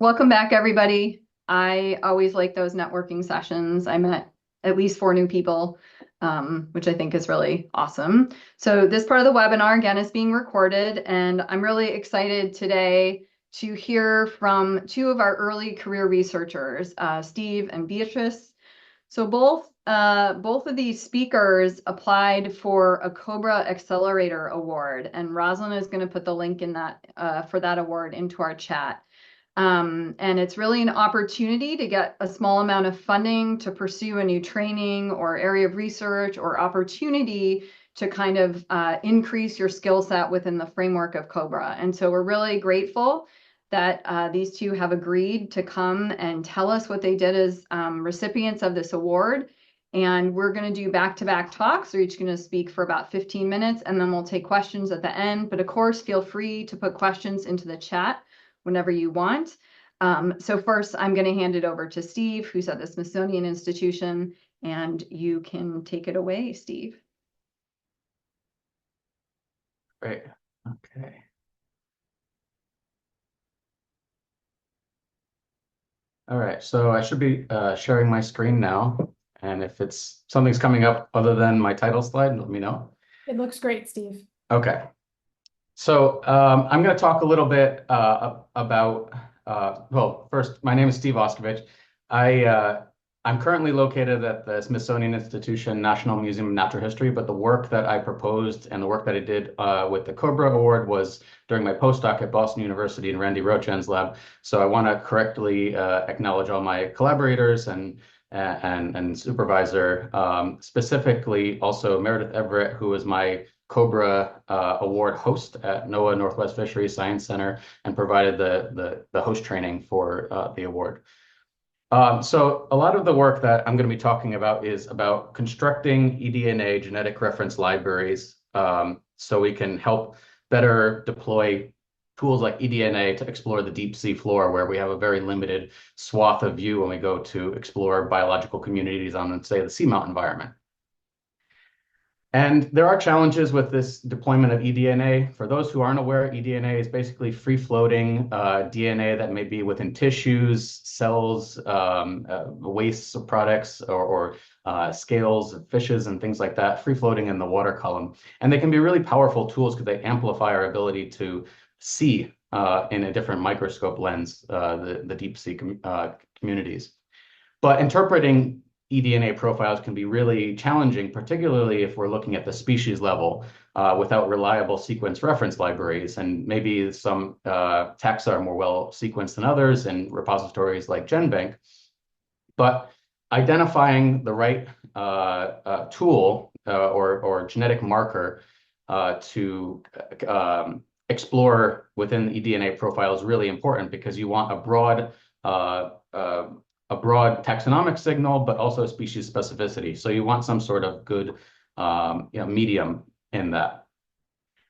Welcome back, everybody. I always like those networking sessions. I met at least 4 new people, which I think is really awesome. So this part of the webinar, again, is being recorded, and I'm really excited today to hear from 2 of our early career researchers, Steve and Beatriz. So both of these speakers applied for a COBRA Accelerator Award, and Rosalind is going to put the link in that for that award into our chat. And it's really an opportunity to get a small amount of funding to pursue a new training or area of research or opportunity to kind of increase your skill set within the framework of COBRA. And so we're really grateful that these 2 have agreed to come and tell us what they did as recipients of this award. And we're going to do back-to-back talks. They're each going to speak for about 15 minutes, and then we'll take questions at the end. But of course, feel free to put questions into the chat whenever you want. So first, I'm going to hand it over to Steve, who's at the Smithsonian Institution, and you can take it away, Steve. Great. Okay. All right, so I should be sharing my screen now. And if something's coming up other than my title slide, let me know. It looks great, Steve. Okay. So I'm going to talk a little bit about, well, first, my name is Steve Auscavitch. I'm currently located at the Smithsonian Institution National Museum of Natural History, but the work that I proposed and the work that I did with the COBRA Award was during my postdoc at Boston University in Randy Rochan's lab. So I want to correctly acknowledge all my collaborators and supervisor, specifically also Meredith Everett, who is my COBRA Award host at NOAA Northwest Fisheries Science Center and provided the host training for the award. So a lot of the work that I'm going to be talking about is about constructing eDNA genetic reference libraries so we can help better deploy tools like eDNA to explore the deep sea floor, where we have a very limited swath of view when we go to explore biological communities on, say, the seamount environment. And there are challenges with this deployment of eDNA. For those who aren't aware, eDNA is basically free-floating DNA that may be within tissues, cells, wastes of products, or scales of fishes and things like that, free-floating in the water column. And they can be really powerful tools because they amplify our ability to see in a different microscope lens the deep sea communities. But interpreting eDNA profiles can be really challenging, particularly if we're looking at the species level without reliable sequence reference libraries. And maybe some taxa are more well sequenced than others in repositories like GenBank. But identifying the right tool or genetic marker to explore within the eDNA profile is really important, because you want a broad taxonomic signal, but also species specificity. So you want some sort of good medium in that.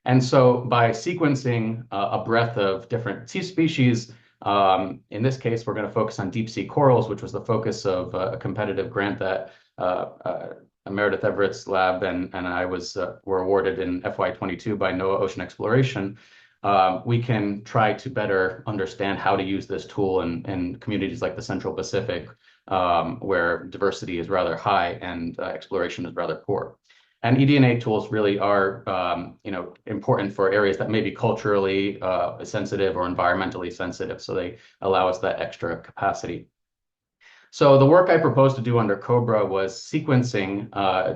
And so by sequencing a breadth of different sea species, in this case, we're going to focus on deep sea corals, which was the focus of a competitive grant that Meredith Everett's lab and I were awarded in FY22 by NOAA Ocean Exploration. We can try to better understand how to use this tool in communities like the Central Pacific, where diversity is rather high and exploration is rather poor. And eDNA tools really are important for areas that may be culturally sensitive or environmentally sensitive, so they allow us that extra capacity. So the work I proposed to do under COBRA was sequencing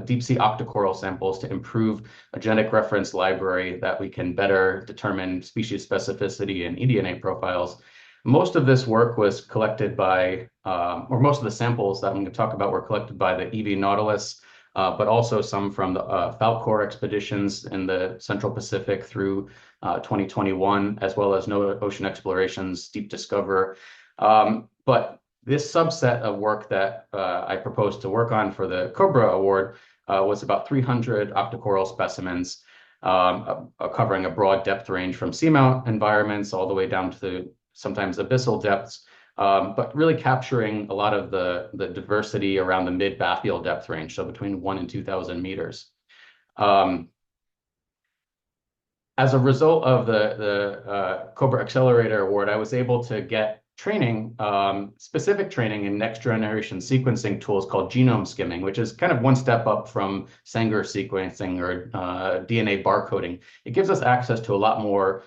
deep sea octocoral samples to improve a genetic reference library that we can better determine species specificity in eDNA profiles. Most of this work was collected by, or most of the samples that I'm going to talk about were collected by the EV Nautilus, but also some from the Falcor expeditions in the Central Pacific through 2021, as well as NOAA Ocean Exploration's Deep Discoverer. But this subset of work that I proposed to work on for the COBRA Award was about 300 octocoral specimens, covering a broad depth range from seamount environments all the way down to sometimes abyssal depths, but really capturing a lot of the diversity around the mid-bathyal depth range, so between 1,000 and 2,000 meters. As a result of the COBRA Accelerator Award, I was able to get training, specific training in next generation sequencing tools called genome skimming, which is kind of one step up from Sanger sequencing or DNA barcoding. It gives us access to a lot more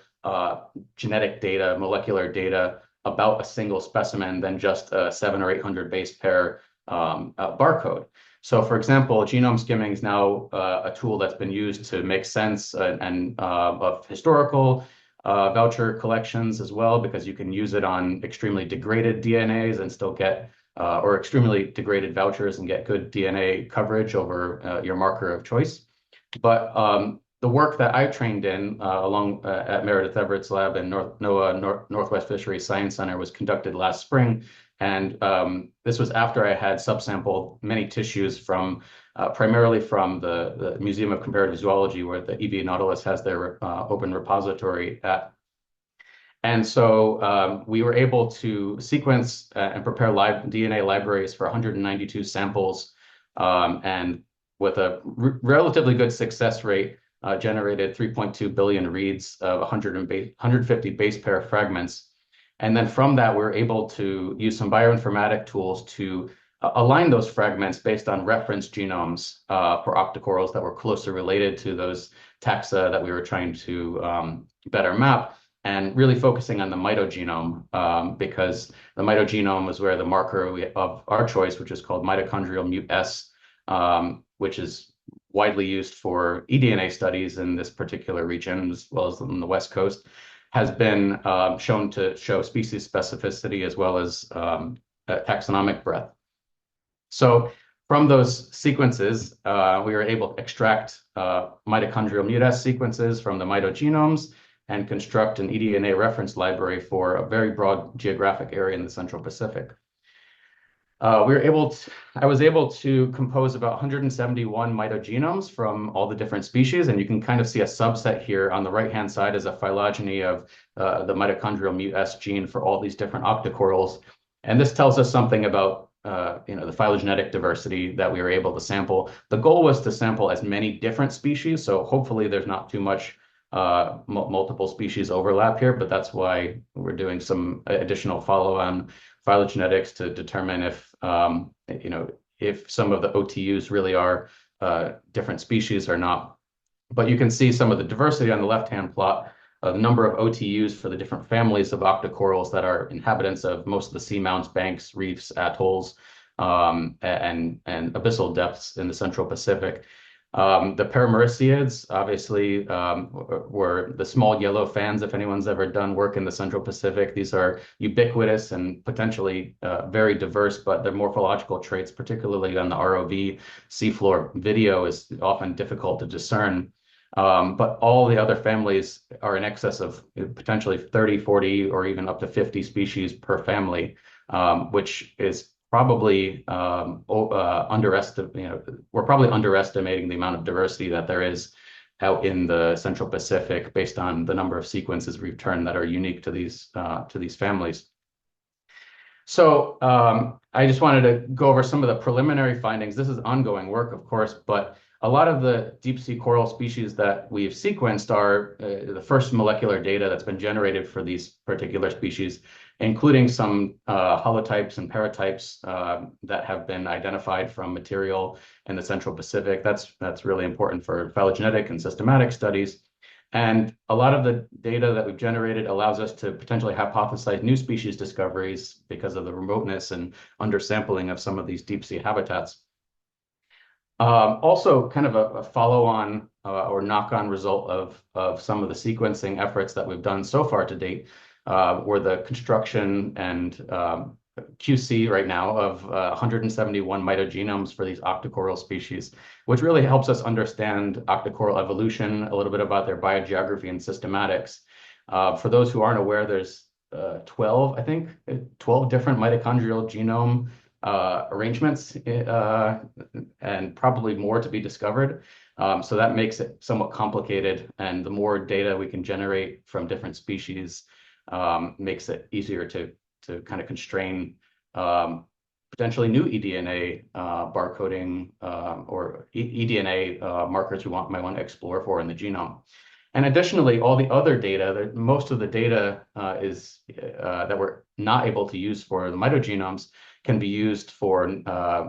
genetic data, molecular data about a single specimen than just a 700 or 800 base pair barcode. So, for example, genome skimming is now a tool that's been used to make sense of historical voucher collections as well, because you can use it on extremely degraded DNAs and still get, or extremely degraded vouchers and get good DNA coverage over your marker of choice. But the work that I trained in along at Meredith Everett's lab and NOAA Northwest Fisheries Science Center was conducted last spring. And this was after I had subsampled many tissues from primarily from the Museum of Comparative Zoology, where the EV Nautilus has their open repository at. And so we were able to sequence and prepare live DNA libraries for 192 samples, and with a relatively good success rate, generated 3.2 billion reads of 150 base pair fragments. And then from that, we're able to use some bioinformatic tools to align those fragments based on reference genomes for octocorals that were closely related to those taxa that we were trying to better map, and really focusing on the mitogenome because the mitogenome is where the marker of our choice, which is called mitochondrial mut-S, which is widely used for eDNA studies in this particular region, as well as on the West Coast, has been shown to show species specificity as well as taxonomic breadth. So from those sequences, we were able to extract mitochondrial mut-S sequences from the mitogenomes and construct an eDNA reference library for a very broad geographic area in the Central Pacific. I was able to compose about 171 mitogenomes from all the different species, and you can kind of see a subset here on the right-hand side as a phylogeny of the mitochondrial mut-S gene for all these different octocorals. And this tells us something about the phylogenetic diversity that we were able to sample. The goal was to sample as many different species, so hopefully there's not too much multiple species overlap here, but that's why we're doing some additional follow-on phylogenetics to determine if if some of the OTUs really are different species or not. But you can see some of the diversity on the left-hand plot, the number of OTUs for the different families of octocorals that are inhabitants of most of the seamounts, banks, reefs, atolls, and abyssal depths in the Central Pacific. The Paramericiids obviously were the small yellow fans, if anyone's ever done work in the Central Pacific. These are ubiquitous and potentially very diverse, but their morphological traits, particularly on the ROV seafloor video, is often difficult to discern. But all the other families are in excess of potentially 30, 40, or even up to 50 species per family, which is probably we're probably underestimating the amount of diversity that there is out in the Central Pacific based on the number of sequences we've returned that are unique to these families. So I just wanted to go over some of the preliminary findings. This is ongoing work, of course, but a lot of the deep sea coral species that we've sequenced are the first molecular data that's been generated for these particular species, including some holotypes and paratypes that have been identified from material in the Central Pacific. That's really important for phylogenetic and systematic studies. And a lot of the data that we've generated allows us to potentially hypothesize new species discoveries because of the remoteness and undersampling of some of these deep sea habitats. Also, kind of a follow-on or knock-on result of some of the sequencing efforts that we've done so far to date were the construction and QC right now of 171 mitogenomes for these octocoral species, which really helps us understand octocoral evolution, a little bit about their biogeography and systematics. For those who aren't aware, there's 12 different mitochondrial genome arrangements and probably more to be discovered. So that makes it somewhat complicated, and the more data we can generate from different species makes it easier to kind of constrain potentially new eDNA barcoding or eDNA markers we might want to explore for in the genome. And additionally, all the other data, most of the data that we're not able to use for the mitogenomes can be used for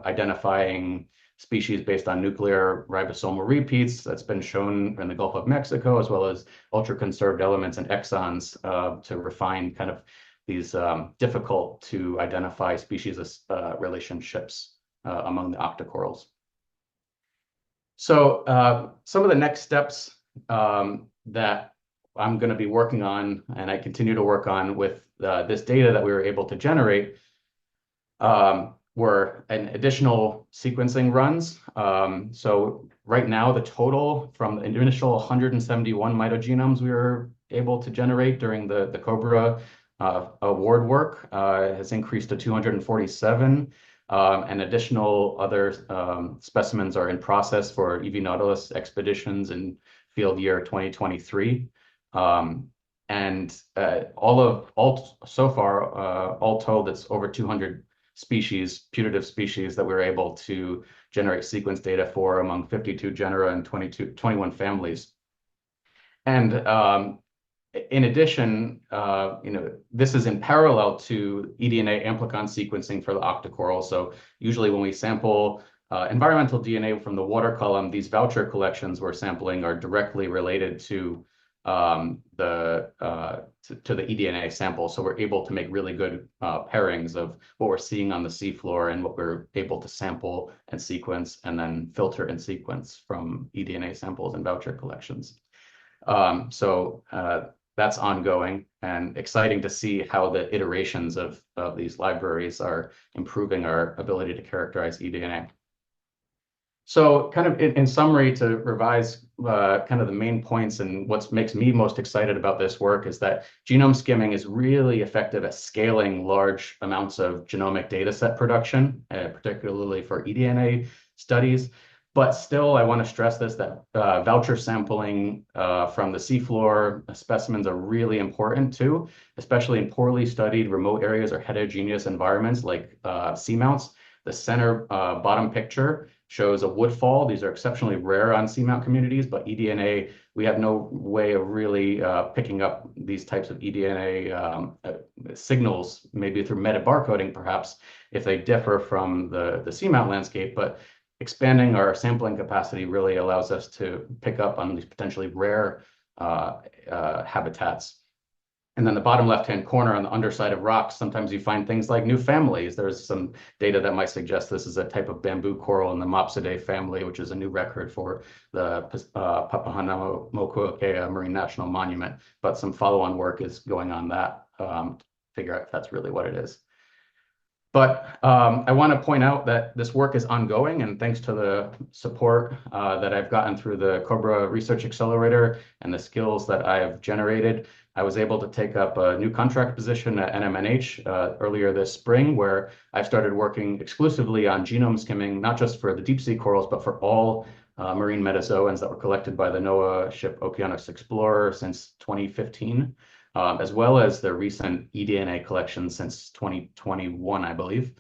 identifying species based on nuclear ribosomal repeats. That's been shown in the Gulf of Mexico, as well as ultra-conserved elements and exons to refine kind of these difficult to identify species relationships among the octocorals. So some of the next steps that I'm going to be working on, and I continue to work on with this data that we were able to generate, were an additional sequencing runs. So right now, the total from the initial 171 mitogenomes we were able to generate during the COBRA award work has increased to 247. And additional other specimens are in process for EV Nautilus expeditions in field year 2023. And so far, all told, it's over 200 species, putative species, that we were able to generate sequence data for among 52 genera and 21 families. And in addition, this is in parallel to eDNA amplicon sequencing for the octocoral. So usually when we sample environmental DNA from the water column, these voucher collections we're sampling are directly related to the eDNA sample. So we're able to make really good pairings of what we're seeing on the seafloor and what we're able to sample and sequence and then filter and sequence from eDNA samples and voucher collections. That's ongoing and exciting to see how the iterations of these libraries are improving our ability to characterize eDNA. So kind of in summary, to revise kind of the main points and what makes me most excited about this work is that genome skimming is really effective at scaling large amounts of genomic data set production, particularly for eDNA studies. But still, I want to stress this, that voucher sampling from the seafloor specimens are really important too, especially in poorly studied remote areas or heterogeneous environments like seamounts. The center bottom picture shows a woodfall. These are exceptionally rare on seamount communities, but eDNA, we have no way of really picking up these types of eDNA signals, maybe through metabarcoding perhaps, if they differ from the seamount landscape. But expanding our sampling capacity really allows us to pick up on these potentially rare habitats. And then the bottom left-hand corner on the underside of rocks, sometimes you find things like new families. There's some data that might suggest this is a type of bamboo coral in the Mopsidae family, which is a new record for the Papahanaumokuakea Marine National Monument. But some follow-on work is going on that to figure out if that's really what it is. But I want to point out that this work is ongoing, and thanks to the support that I've gotten through the COBRA Research Accelerator and the skills that I've generated, I was able to take up a new contract position at NMNH earlier this spring, where I've started working exclusively on genome skimming, not just for the deep sea corals, but for all marine metazoans that were collected by the NOAA ship Okéanos Explorer since 2015. As well as the recent eDNA collection since 2021, I believe.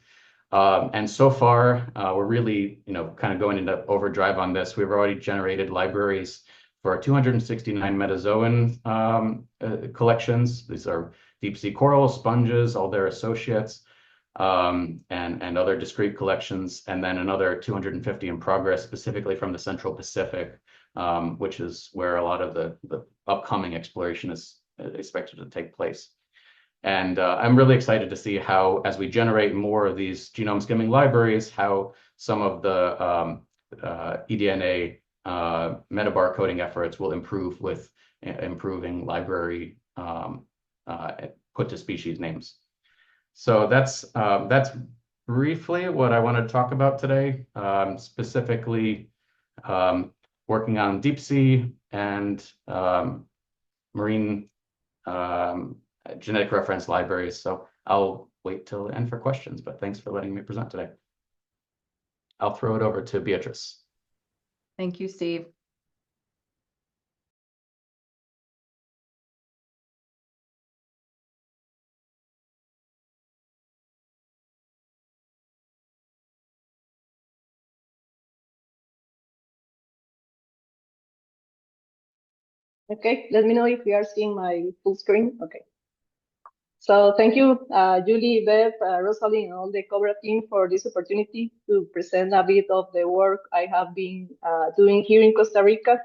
And so far, we're really, kind of going into overdrive on this. We've already generated libraries for 269 metazoan collections. These are deep sea corals, sponges, all their associates, and other discrete collections, and then another 250 in progress, specifically from the Central Pacific, which is where a lot of the upcoming exploration is expected to take place. And I'm really excited to see how, as we generate more of these genome skimming libraries, how some of the eDNA metabarcoding efforts will improve with improving library put to species names. So that's briefly what I want to talk about today, specifically working on deep sea and marine genetic reference libraries. So I'll wait till the end for questions, but thanks for letting me present today. I'll throw it over to Beatriz. Thank you, Steve. Okay, let me know if you are seeing my full screen. Okay. So thank you, Julie, Beth, Rosalie, and all the COBRA team for this opportunity to present a bit of the work I have been doing here in Costa Rica.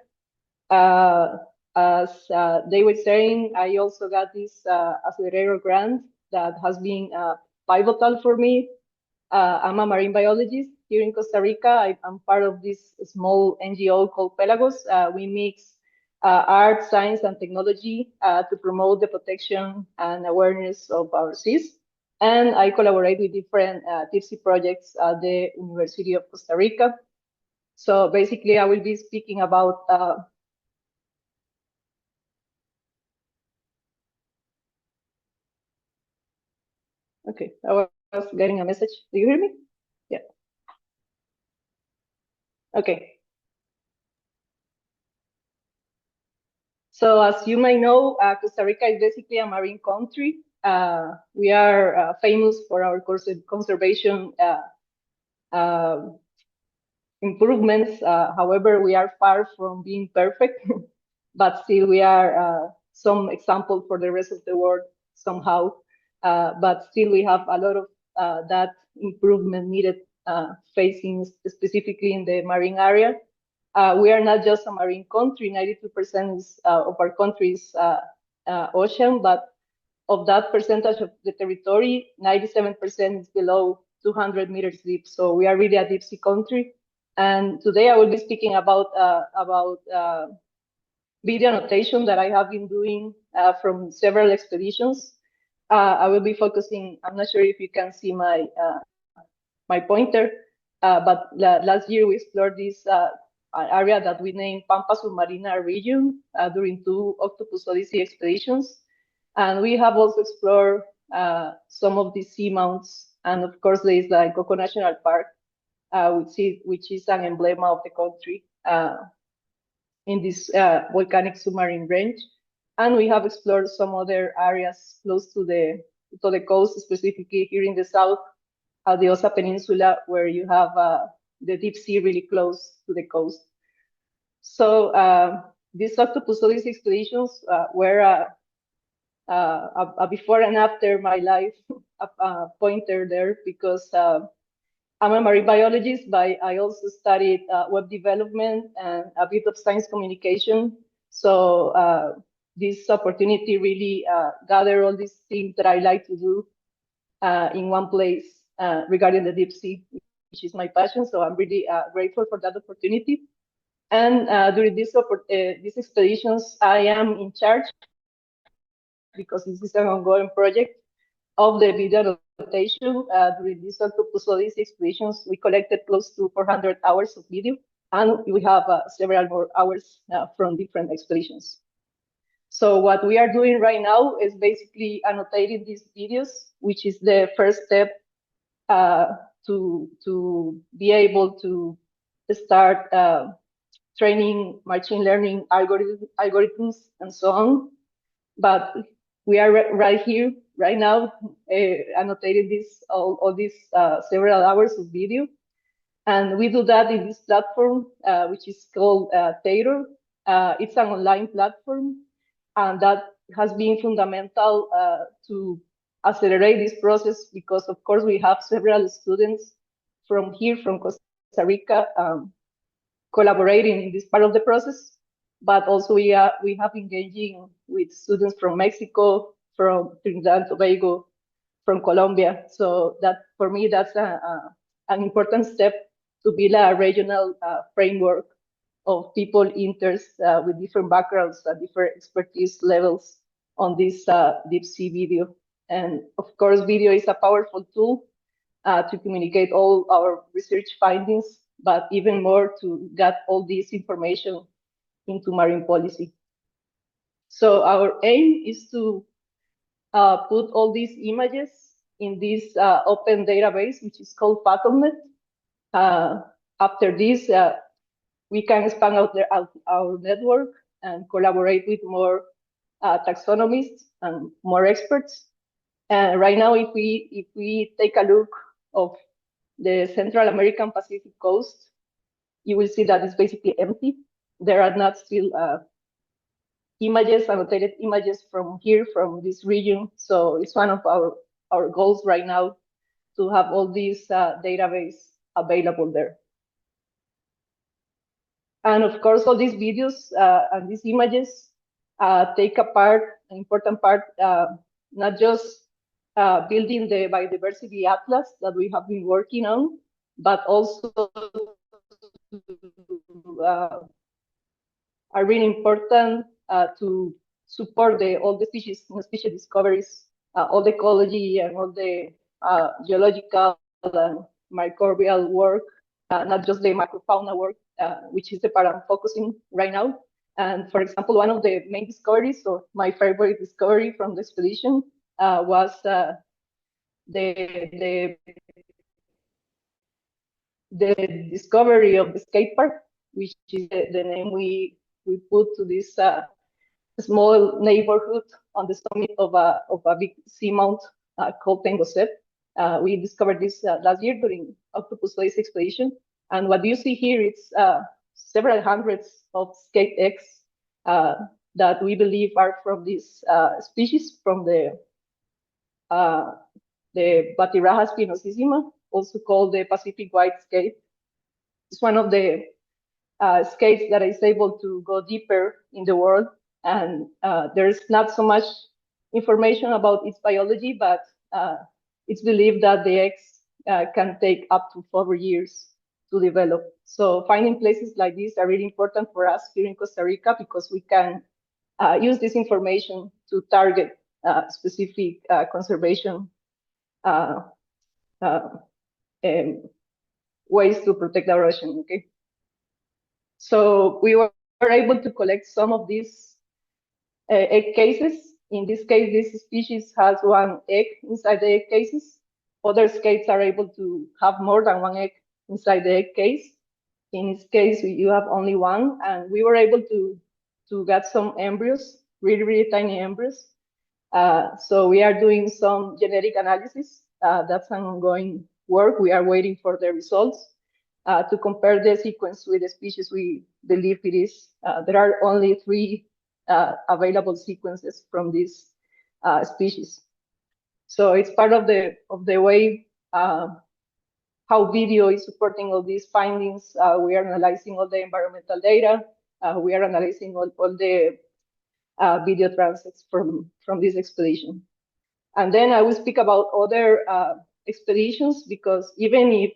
As they were saying, I also got this accelerator grant that has been pivotal for me. I'm a marine biologist here in Costa Rica. I'm part of this small NGO called Pelagos. We mix art, science, and technology to promote the protection and awareness of our seas. And I collaborate with different deep sea projects at the University of Costa Rica. So basically, I will be speaking about okay, I was getting a message. Do you hear me? Yeah. Okay. So as you may know, Costa Rica is basically a marine country. We are famous for our conservation improvements. However, we are far from being perfect, but still we are some example for the rest of the world somehow. But still we have a lot of that improvement needed facing specifically in the marine area. We are not just a marine country. 92% of our country is ocean, but of that percentage of the territory, 97% is below 200 meters deep. So we are really a deep sea country. And today I will be speaking about video annotation that I have been doing from several expeditions. I will be focusing. I'm not sure if you can see my pointer, but last year we explored this area that we named Pampa Submarina region during 2 Octopus Odyssey expeditions. And we have also explored some of the seamounts. And of course, there is the Coco National Park, which is an emblem of the country in this volcanic submarine range. And we have explored some other areas close to the coast, specifically here in the south, at the Osa Peninsula, where you have the deep sea really close to the coast. So these Octopus Odyssey expeditions were a before and after my life pointer there, because I'm a marine biologist, but I also studied web development and a bit of science communication. So this opportunity really gathered all these things that I like to do in one place regarding the deep sea, which is my passion. So I'm really grateful for that opportunity. And during these expeditions, I am in charge, because this is an ongoing project, of the video annotation. During these Octopus Odyssey expeditions, we collected close to 400 hours of video, and we have several more hours from different expeditions. So what we are doing right now is basically annotating these videos, which is the first step to be able to start training machine learning algorithms and so on. But we are right here, right now, annotating all these several hours of video. And we do that in this platform, which is called Tator. It's an online platform, and that has been fundamental to accelerate this process, because, of course, we have several students from here, from Costa Rica, collaborating in this part of the process. But also we have engaging with students from Mexico, from Trinidad and Tobago, from Colombia. So that, for me, that's an important step to build a regional framework of people interested with different backgrounds and different expertise levels on this deep sea video. And of course, video is a powerful tool to communicate all our research findings, but even more to get all this information into marine policy. So our aim is to put all these images in this open database, which is called PathomNet. After this, we can expand out our network and collaborate with more taxonomists and more experts. And right now, if we take a look of the Central American Pacific coast, you will see that it's basically empty. There are not still images, annotated images from here, from this region. So it's one of our goals right now to have all these database available there. And of course, all these videos and these images take an important part, not just building the biodiversity atlas that we have been working on, but also are really important to support all the species discoveries, all the ecology and all the geological and microbial work, not just the microfauna work, which is the part I'm focusing right now. And for example, one of the main discoveries, or my favorite discovery from the expedition, was the discovery of the skate park, which is the name we put to this small neighborhood on the summit of a big seamount called Pengoset. We discovered this last year during Octopus Lace expedition. And what you see here is several hundreds of skate eggs that we believe are from this species, from the Batiraja spinosissima, also called the Pacific white skate. It's one of the skates that is able to go deeper in the world. And there's not so much information about its biology, but it's believed that the eggs can take up to 4 years to develop. So finding places like this are really important for us here in Costa Rica, because we can use this information to target specific conservation ways to protect our ocean. Okay. So we were able to collect some of these egg cases. In this case, this species has 1 egg inside the egg cases. Other skates are able to have more than 1 egg inside the egg case. In this case, you have only 1, and we were able to get some embryos, really, really tiny embryos. So we are doing some genetic analysis. That's an ongoing work. We are waiting for the results to compare the sequence with the species we believe it is. There are only 3 available sequences from this species. So it's part of the way how video is supporting all these findings. We are analyzing all the environmental data. We are analyzing all the video transits from this expedition. And then I will speak about other expeditions, because even if,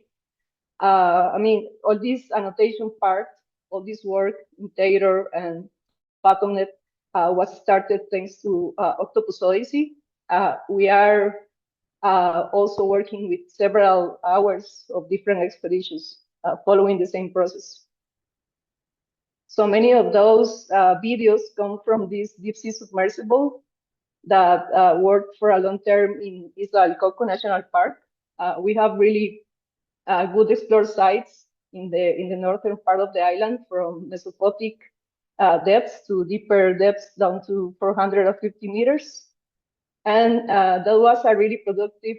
I mean, all this annotation part, all this work in Taylor and Bottomnet was started thanks to Octopus Odyssey. We are also working with several hours of different expeditions following the same process. So many of those videos come from this deep sea submersible that worked for a long term in Isla del Coco National Park. We have really good explored sites in the northern part of the island, from mesophotic depths to deeper depths down to 450 meters. And that was a really productive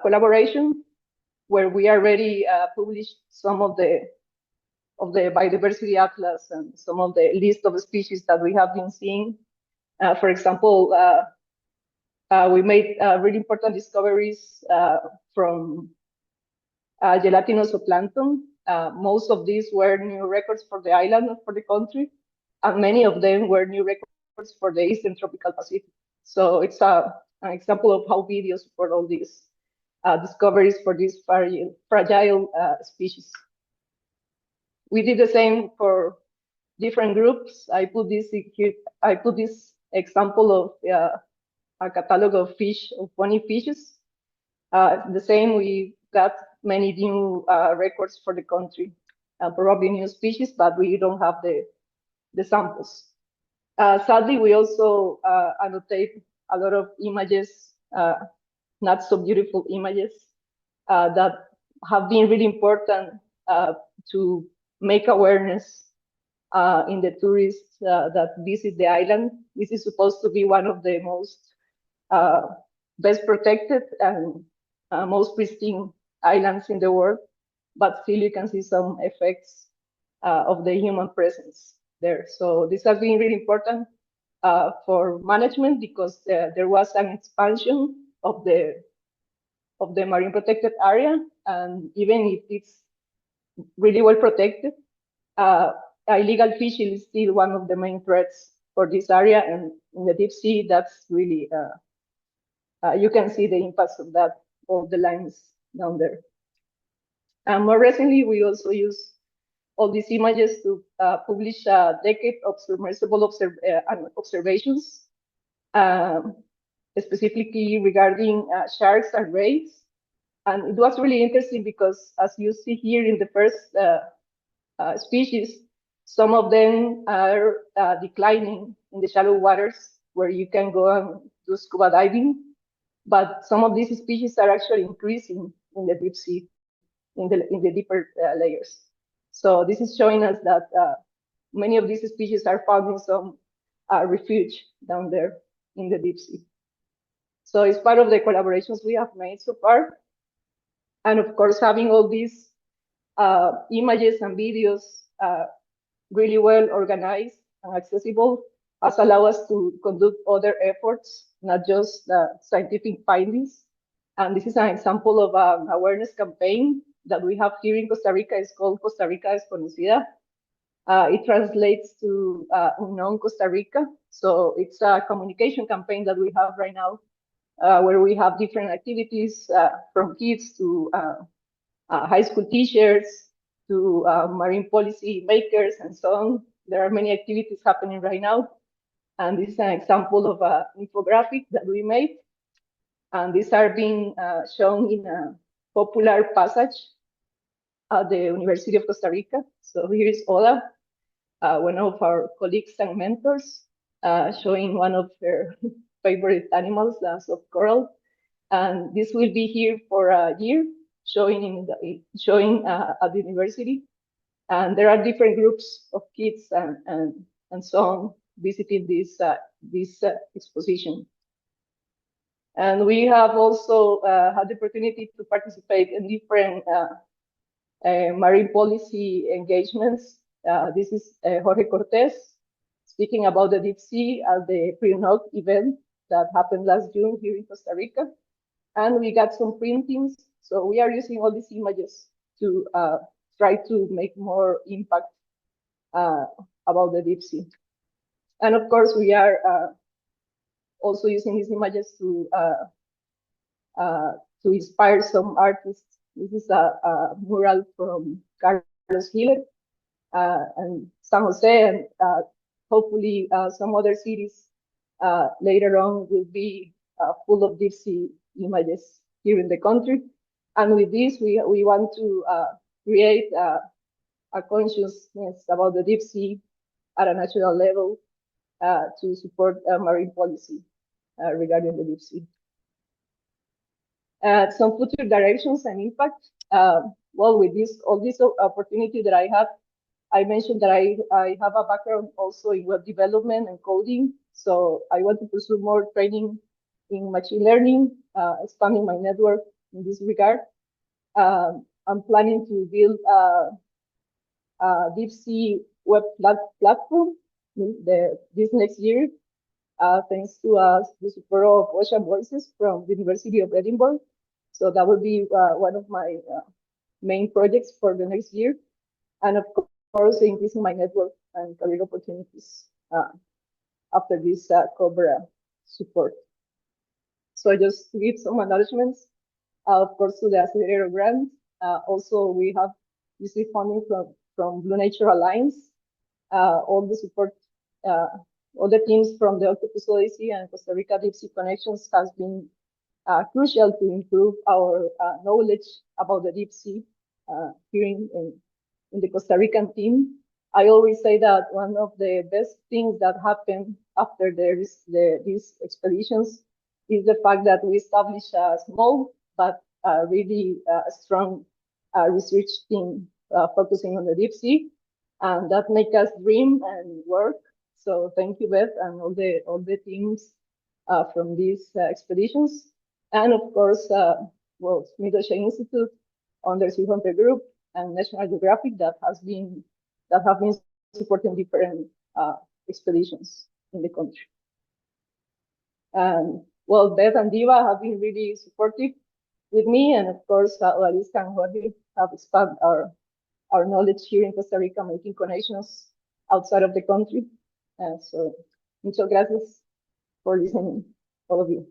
collaboration, where we already published some of the biodiversity atlas and some of the list of species that we have been seeing. For example, we made really important discoveries from gelatinous zooplankton. Most of these were new records for the island and for the country, and many of them were new records for the Eastern Tropical Pacific. So it's an example of how video support all these discoveries for these fragile species. We did the same for different groups. I put this here. I put this example of a catalog of fish, of funny fishes. The same, we got many new records for the country, probably new species, but we don't have the samples. Sadly, we also annotate a lot of images, not so beautiful images, that have been really important to make awareness in the tourists that visit the island. This is supposed to be one of the most best protected and most pristine islands in the world, but still you can see some effects of the human presence there. So this has been really important. for management because there was an expansion of the marine protected area, and even if it's really well protected, illegal fishing is still one of the main threats for this area, and in the deep sea, that's really you can see the impacts of that, of the lines down there. And more recently, we also use all these images to publish a decade of submersible observations, specifically regarding sharks and rays. And it was really interesting because, as you see here in the first species, some of them are declining in the shallow waters where you can go and do scuba diving. But some of these species are actually increasing in the deep sea, in the deeper layers. So this is showing us that many of these species are found in some refuge down there in the deep sea. So it's part of the collaborations we have made so far. And of course, having all these images and videos really well organized and accessible has allowed us to conduct other efforts, not just scientific findings. And this is an example of an awareness campaign that we have here in Costa Rica. It's called Costa Rica es Conocida. It translates to Unknown Costa Rica. So it's a communication campaign that we have right now, where we have different activities from kids to high school teachers to marine policy makers and so on. There are many activities happening right now. And this is an example of an infographic that we made. And these are being shown in a popular passage at the University of Costa Rica. So here is Oda, one of our colleagues and mentors, showing one of her favorite animals, the soft coral. And this will be here for a year, showing at the university. And there are different groups of kids and so on visiting this exposition. And we have also had the opportunity to participate in different marine policy engagements. This is Jorge Cortez speaking about the deep sea at the pre-NOC event that happened last June here in Costa Rica. And we got some printings. So we are using all these images to try to make more impact about the deep sea. And of course, we are also using these images to inspire some artists. This is a mural from Carlos Giller and San Jose, and hopefully some other cities later on will be full of deep sea images here in the country. And with this, we want to create a consciousness about the deep sea at a national level to support marine policy regarding the deep sea. Some future directions and impact. Well, with all this opportunity that I have, I mentioned that I have a background also in web development and coding. So I want to pursue more training in machine learning, expanding my network in this regard. I'm planning to build a deep sea web platform this next year, thanks to the support of Ocean Voices from the University of Edinburgh. So that will be one of my main projects for the next year. And of course, increasing my network and career opportunities after this COBRA support. So just to give some acknowledgments, of course, to the Accelerator Grant. Also, we have received funding from Blue Nature Alliance. All the support, all the teams from the Octopus Odyssey and Costa Rica Deep Sea Connections has been crucial to improve our knowledge about the deep sea here in the Costa Rican team. I always say that one of the best things that happened after these expeditions is the fact that we established a small but really strong research team focusing on the deep sea, and that make us dream and work. So thank you, Beth, and all the teams from these expeditions, and of course, well, Smithsonian Institute, Undersea Hunter Group, and National Geographic that have been supporting different expeditions. in the country. Well, Beth and Diva have been really supportive with me, and of course, Larissa and Jorge have expanded our knowledge here in Costa Rica, making connections outside of the country. So, muchas gracias for listening, all of you.